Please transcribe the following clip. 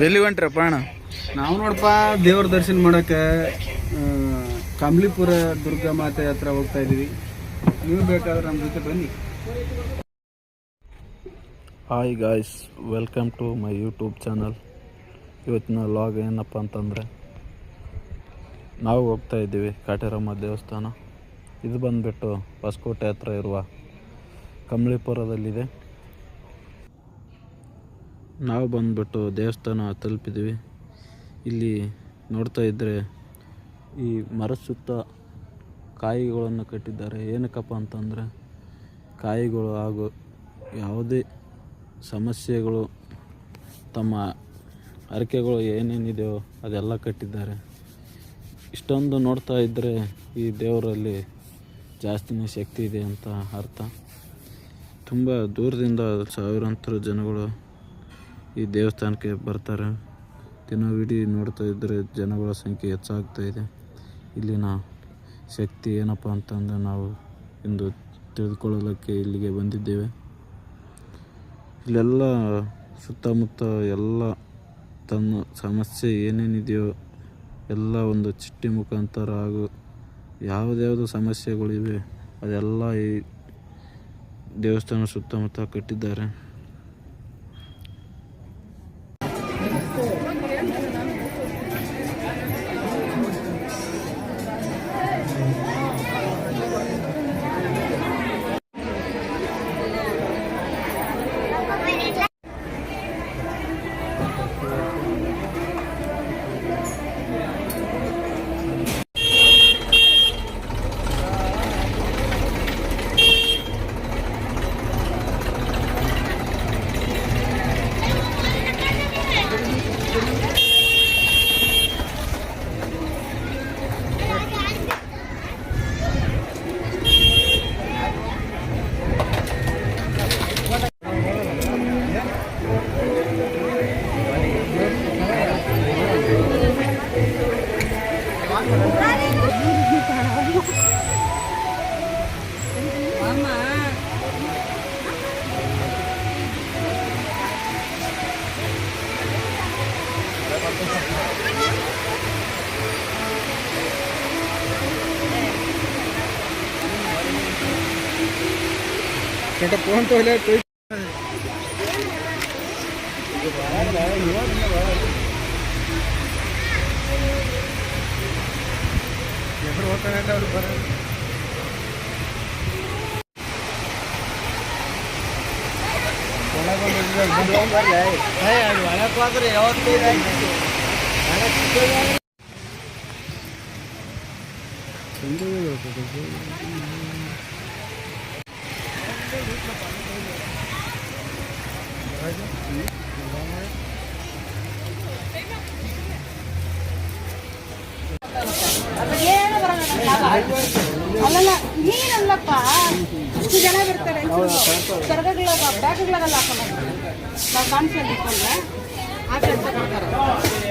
ಎಲ್ಲಿ ಹೊಂಟ್ರಪ್ಪ ಅಣ್ಣ? ನಾವು ನೋಡಪ್ಪ ದೇವ್ರ ದರ್ಶನ ಮಾಡೋಕ್ಕೆ ಕಮಲಿಪುರ ದುರ್ಗಾ ಮಾತೆ ಹತ್ರ ಹೋಗ್ತಾ ಇದ್ದೀವಿ. ನೀವು ಬೇಕಾದ್ರೆ ನಮ್ಮ ಜೊತೆ ಬನ್ನಿ. Hi guys, welcome to my YouTube channel. ಇವತ್ತಿನ ಲಾಗ್ ಏನಪ್ಪ ಅಂತಂದರೆ, ನಾವು ಹೋಗ್ತಾ ಇದ್ದೀವಿ ಕಾಟೇರಮ್ಮ ದೇವಸ್ಥಾನ. ಇದು ಬಂದುಬಿಟ್ಟು ಹೊಸಕೋಟೆ ಹತ್ರ ಇರುವ ಕಮಲಿಪುರದಲ್ಲಿದೆ. ನಾವು ಬಂದುಬಿಟ್ಟು ದೇವಸ್ಥಾನ ತಲುಪಿದ್ದೀವಿ. ಇಲ್ಲಿ ನೋಡ್ತಾ ಇದ್ದರೆ ಈ ಮರದ ಸುತ್ತ ಕಾಯಿಗಳನ್ನು ಕಟ್ಟಿದ್ದಾರೆ. ಏನಕ್ಕಪ್ಪ ಅಂತಂದರೆ, ಕಾಯಿಗಳು ಹಾಗೂ ಯಾವುದೇ ಸಮಸ್ಯೆಗಳು, ತಮ್ಮ ಹರಕೆಗಳು ಏನೇನಿದೆಯೋ ಅದೆಲ್ಲ ಕಟ್ಟಿದ್ದಾರೆ. ಇಷ್ಟೊಂದು ನೋಡ್ತಾ ಇದ್ದರೆ ಈ ದೇವರಲ್ಲಿ ಜಾಸ್ತಿನೇ ಶಕ್ತಿ ಇದೆ ಅಂತ ಅರ್ಥ. ತುಂಬ ದೂರದಿಂದ ಸಾವಿರಾಂತರ ಜನಗಳು ಈ ದೇವಸ್ಥಾನಕ್ಕೆ ಬರ್ತಾರೆ. ದಿನವಿಡೀ ನೋಡ್ತಾ ಇದ್ದರೆ ಜನಗಳ ಸಂಖ್ಯೆ ಹೆಚ್ಚಾಗ್ತಾ ಇದೆ. ಇಲ್ಲಿನ ಶಕ್ತಿ ಏನಪ್ಪ ಅಂತಂದರೆ ನಾವು ಇಂದು ತಿಳಿದುಕೊಳ್ಳಲಿಕ್ಕೆ ಇಲ್ಲಿಗೆ ಬಂದಿದ್ದೇವೆ. ಇಲ್ಲೆಲ್ಲ ಸುತ್ತಮುತ್ತ ಎಲ್ಲ ತಮ್ಮ ಸಮಸ್ಯೆ ಏನೇನಿದೆಯೋ ಎಲ್ಲ ಒಂದು ಚಿಟ್ಟಿ ಮುಖಾಂತರ ಹಾಗೂ ಯಾವುದ್ಯಾವುದು ಸಮಸ್ಯೆಗಳಿವೆ ಅದೆಲ್ಲ ಈ ದೇವಸ್ಥಾನ ಸುತ್ತಮುತ್ತ ಕಟ್ಟಿದ್ದಾರೆ. फोन तो कोई ಅಲ್ಲಲ್ಲ ನೀನಲ್ಲಪ್ಪ, ಇಷ್ಟು ಜನ ಬರ್ತಾರೆ. ಬ್ಯಾಗ್ಗಳಾಗಲ್ಲ ಹಾಕೊಂಡು ನಾವು ಕಾಣಿಸ್ಕೊಂಡು ಆ ಕೆಲಸ ಮಾಡ್ತಾರೆ.